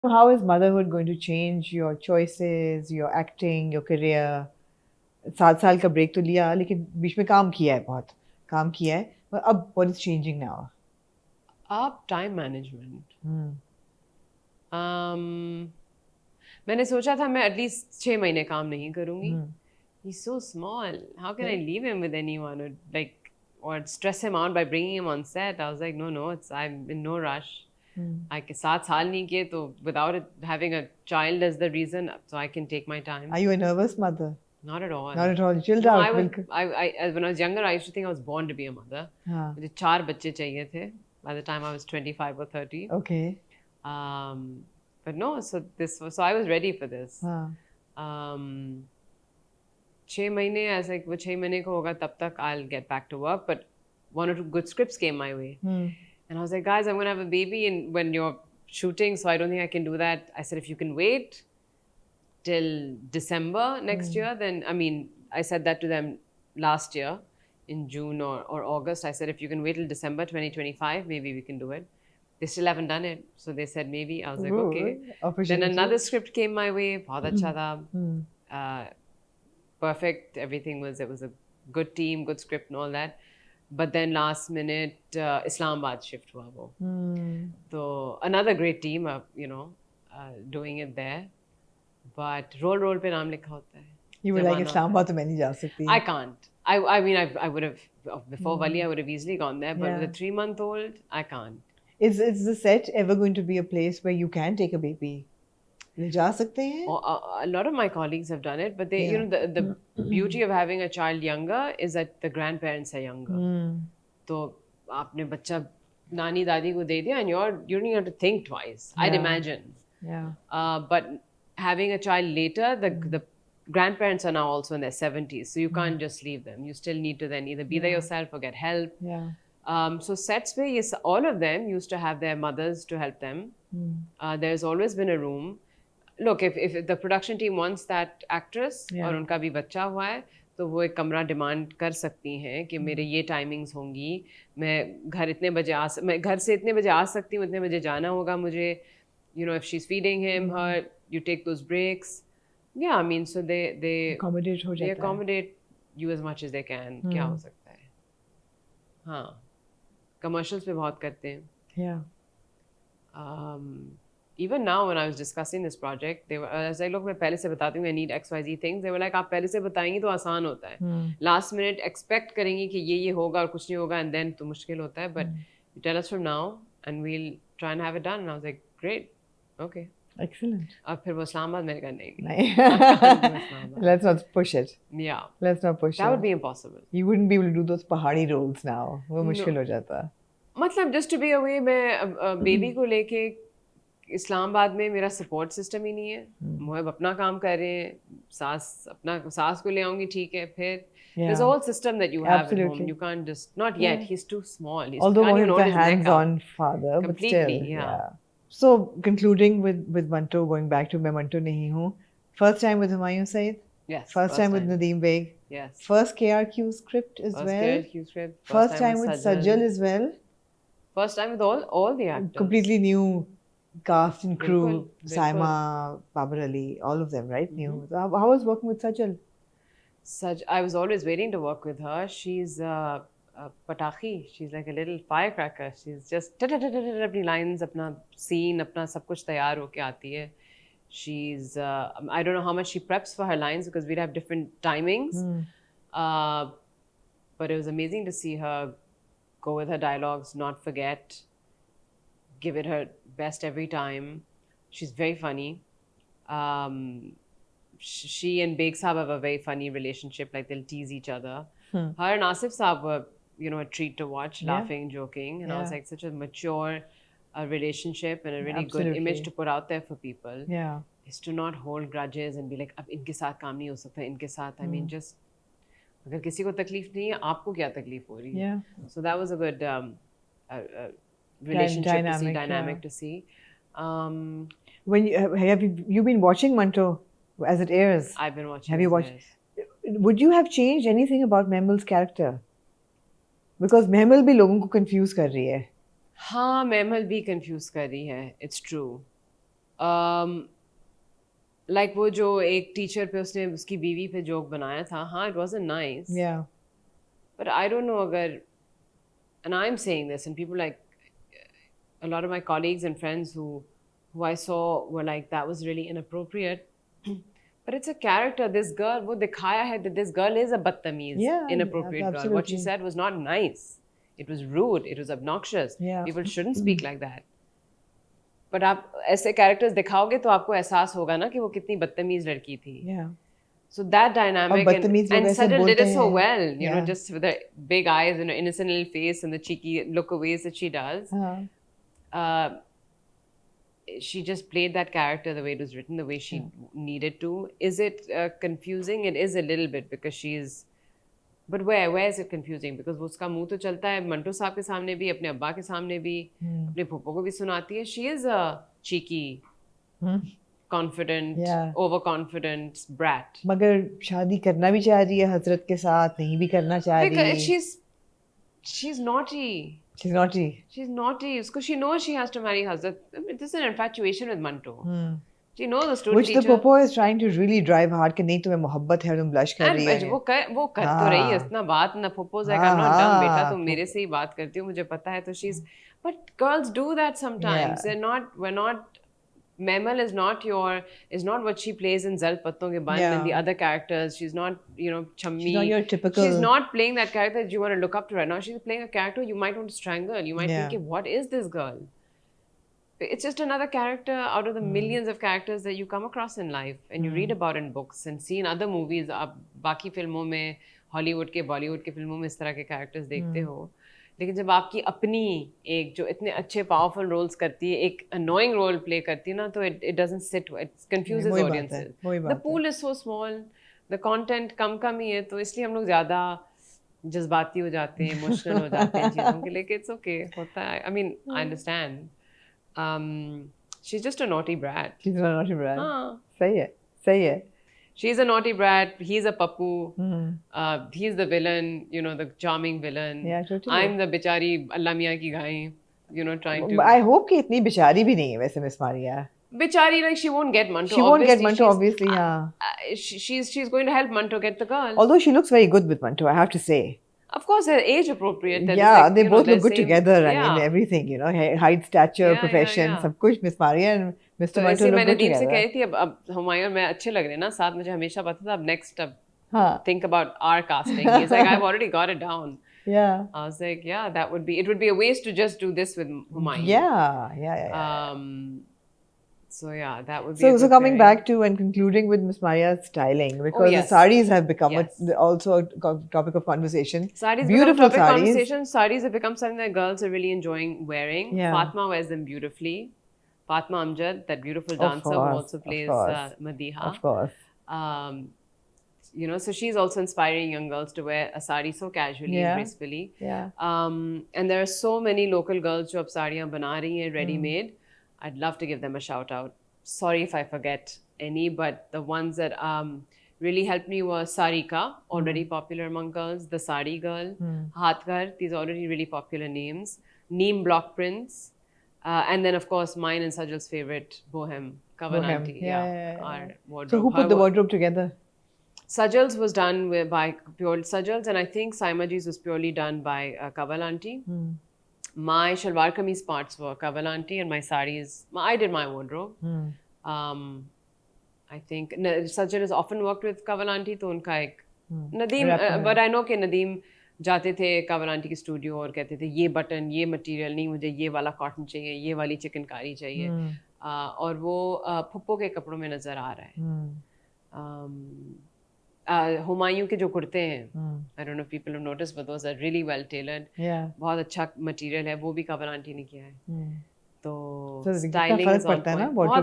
How is motherhood going to change your choices, your acting, your career? 7 साल का break तो लिया लेकिन बीच में काम किया है बहुत काम किया है पर अब what is changing now? Up time management. Hmm. Um, मैंने सोचा था मैं एटलीस्ट 6 महीने काम नहीं करूंगी. Hmm. He's so small. How can I Yeah. leave him with anyone or stress him out by bringing him on set? I was like, no, I'm in no rush. Hmm. I can 7 साल नहीं किए तो without having a child as the reason, so I can take my time. Are you a nervous mother? Not at all. Not at all. Chilled No, out. बिल्कुल. when I was younger, I used to think I was born to be a mother. हाँ. मुझे 4 बच्चे चाहिए थे by the time I was 25 or 30. Okay. Um, but no, so I was ready for this. हाँ. Um, 6 महीने ऐसा वो 6 महीने को होगा तब तक I'll get back to work. But 1 or 2 good scripts came my way. And I was like, guys, I'm going to have a baby and when you're shooting, so I don't think I can do that. I said, if you can wait till December next year, then, I mean, I said that to them last year in June or August. I said, if you can wait till December 2025, maybe we can do it. They still haven't done it. So they said, maybe. I was like, okay. Then another script came my way. बहुत अच्छा था. Perfect. It was a good team, good script and all that. But then last minute, Islamabad shift हुआ वो. So another great team, doing it there. But roll पे नाम लिखा होता है. You were like Islamabad तो मैं नहीं जा सकती. I can't. I mean, I would have, before Wali, I would have easily gone there. But with a 3-month-old, I can't. Is the set ever going to be a place where you can take a baby? जा सकते हैं? A lot of my colleagues have done it, but they, the beauty of having a child younger is that the grandparents are younger. तो आपने बच्चा नानी दादी को दे दिया and you don't have to think twice. I'd imagine. Yeah. But having a child later, the grandparents are now also in their 70s, so you can't just leave them. You still need to then either be there yourself or get help. Yeah. So sets पे yes, all of them used to have their mothers to help them. There's always been a room. Look, if the production team wants that actress और उनका भी बच्चा हुआ है तो वो एक कमरा डिमांड कर सकती हैं कि मेरे ये टाइमिंग्स होंगी, मैं घर से इतने बजे आ सकती हूँ, इतने बजे जाना होगा मुझे, if she's feeding him, her, you take those breaks. Yeah, I mean, so they accommodate you as much as they can. क्या हो सकता है? हाँ, commercials पे बहुत करते हैं. Yeah. Even now when I was discussing this project, they were, I was like, look, मैं पहले से बताती हूँ, I need XYZ things. They were like, आप पहले से बताएंगी तो आसान होता है. Last minute expect करेंगी कि ये होगा और कुछ नहीं होगा, and then तो मुश्किल होता है. But you tell us from now, and we'll try and have it done. And I was like, great, okay. Excellent. और फिर वो इस्लामाबाद मैंने कहा नहीं. Let's not push it. Yeah. Let's not push it. That would be impossible. You wouldn't be able to do those pahadi roles now. वो मुश्किल हो जाता. मतलब just to be away, मैं बेबी को लेके इस्लामाबाद में मेरा सपोर्ट सिस्टम ही नहीं है. मोहब अपना काम कर रहे हैं, सास को ले आऊंगी, ठीक है, फिर there's a whole system that you have at home. You can't just, not yet, he's too small. Although Mohib's a hands-on father, but still. Yeah. So concluding with Manto, going back to मैं Manto नहीं हूँ. First time with Humayun Saeed. Yes. First time with Nadeem Beg. Yes. First KRQ script as well. KRQ script. First time with Sajal as well. First time with all the actors. Completely new cast and crew. Saima, Babar Ali, all of them, right? New. So how was working with Sajal? I was always waiting to work with her. She's a patakhi. She's like a little firecracker. She's just अपनी lines, अपना scene, अपना सब कुछ तैयार होके आती है. She's I don't know how much she preps for her lines because we'd have different timings. But it was amazing to see her go with her dialogues, not forget, give it her best every time. She's very funny. She and Beg Saab have a very funny relationship, like they'll tease each other. Her and Asif Saab were, a treat to watch, laughing, joking. And I was like, such a mature relationship and a really good image to put out there for people. Yeah. Is to not hold grudges and be like, अब इनके साथ काम नहीं हो सकता, इनके साथ, I mean, just अगर किसी को तकलीफ नहीं है, आपको क्या तकलीफ हो रही है? Yeah. So that was a good relationship dynamic to see. When have you been watching Manto as it airs? I've been watching. Have you watched? Would you have changed anything about Mehmil's character? Because Mehmil भी लोगों को confuse कर रही है. हाँ, Mehmil भी confuse कर रही है. It's true. लाइक वो जो एक टीचर पे उसने उसकी बीवी पे जोक बनाया था, हाँ, it wasn't nice, Yeah. But I don't know अगर, and I'm saying this, and people like a lot of my colleagues and friends who I saw were like, that was really inappropriate. But it's a character. This girl, वो दिखाया है that this girl is a बदतमीज, Yeah, inappropriate girl. What she absolutely. said was not nice. It was rude. It was obnoxious. Yeah. People shouldn't speak like that. But आप ऐसे characters दिखाओगे तो आपको एहसास होगा ना कि वो कितनी बदतमीज लड़की थी. Yeah. So that dynamic, और बदतमीज लोग and ऐसे Sajal did बोलते it so हैं. well, you know, Yeah. just with the big eyes and her innocent little face and the cheeky look aways that she does. हाँ. She just played that character the way it was written, the way she needed to. Is it confusing? It is a little bit because she's. But where is it confusing? Because वो उसका मुंह तो चलता है मंटो साहब के सामने भी, अपने अब्बा के सामने भी, अपने फूफो को भी सुनाती है. She is a cheeky, confident, Yeah. overconfident brat. मगर शादी करना भी चाह रही है हजरत के साथ, नहीं भी करना चाह रही. Because she's naughty. She's naughty. She's naughty because she knows she has to marry Hazrat. I mean, this is an infatuation with Manto. She knows the student Which teacher. the Popo is trying to really drive hard कि नहीं तुम्हें मोहब्बत है, तुम blush कर रही And है. वो कर तो रही है इतना बात ना. Popo's like, I'm not dumb बेटा, तुम मेरे से ही बात करती हो, मुझे पता है. तो she's, but girls do that sometimes. Yeah. We're not. Memal is not what she plays in Zal Patton Ke Band and the other characters. She's not, you know, Chammi. She's not your typical. She's not playing that character that you want to look up to right now. She's playing a character you might want to strangle. You might think, what is this girl? It's just another character out of the millions of characters that you come across in life and you read about in books and see in other movies. आप बाकी फिल्मों में, Hollywood के, बॉलीवुड के फिल्मों में इस तरह के characters देखते हो. लेकिन जब आपकी अपनी एक जो इतने अच्छे पावरफुल रोल्स करती है, एक अनोइंग रोल प्ले करती है ना, तो it doesn't sit, it confuses audiences. The pool is so small, the content कम ही है, तो इसलिए हम लोग ज़्यादा जज्बाती हो जाते हैं, इमोशनल हो जाते हैं चीज़ों के लिए. It's okay, होता है. I mean, I understand. She's just a naughty brat. She's a naughty brat. हाँ. सही है. She's a naughty brat. He's a pappu. He's the villain, you know, the charming villain. Yeah, totally. I'm the बिचारी अल्लाह मियाँ की गाय, you know, trying to. I hope कि इतनी बेचारी भी नहीं है वैसे Miss Maria. बिचारी, like, she won't get Manto. She won't get Manto, obviously, yeah. She's going to help Manto get the girl. Although she looks very good with Manto, I have to say. Of course, they're age appropriate. Yeah, like, they both they're look good same, together. I yeah. mean, everything, you know, height, stature, profession, सब कुछ Miss Maria and Mr. Manto look मैंने good दीप से together. कही थी, अब हुमायूं और मैं अच्छे लग रहे हैं ना साथ. मुझे हमेशा पता था, अब next हाँ. think about our casting. He's like, I've already got it down. Yeah. I was like, yeah, it would be a waste to just do this with Humayun. Yeah. So yeah, that would be. So coming back to and concluding with Miss Maria's styling, because the sarees have become also a topic of conversation. Sarees beautiful become topic sarees. Conversation. Sarees have become something that girls are really enjoying wearing. Yeah. Fatma wears them beautifully. Fatma Amjad, that beautiful dancer who also plays Madiha. Of course. You know, so she's also inspiring young girls to wear a sari so casually and gracefully. Yeah. And there are so many local girls who have sariyan bana rahi hain ready-made. I'd love to give them a shout out. Sorry if I forget any, but the ones that really helped me were Sarika, already popular among girls, the Sari Girl, Hathgar, these are already really popular names, Neem Block Prints, and then of course mine and Sajal's favorite, Bohem, Kavananti. Our wardrobe. So who put the wardrobe together? Sajal's was done by pure Sajal's, and I think Saimaji's was purely done by Kavalanti. My shalwar kameez parts were Kavalanti, and my saris, I did my wardrobe. I think Sajal has often worked with Kavalanti, तो उनका एक Nadeem, but I know कि Nadeem जाते थे Kavalanti के studio और कहते थे ये बटन, ये मटेरियल नहीं, मुझे ये वाला कॉटन चाहिए, ये वाली चिकनकारी चाहिए, और वो फुप्पो के कपड़ों में नजर आ रहा है. हुमायूं के जो कुर्ते हैं, I don't know if people have noticed, but those are really well tailored. बहुत अच्छा मटेरियल है, वो भी कवलांटी ने किया है. तो स्टाइलिंग फर्क पड़ता है ना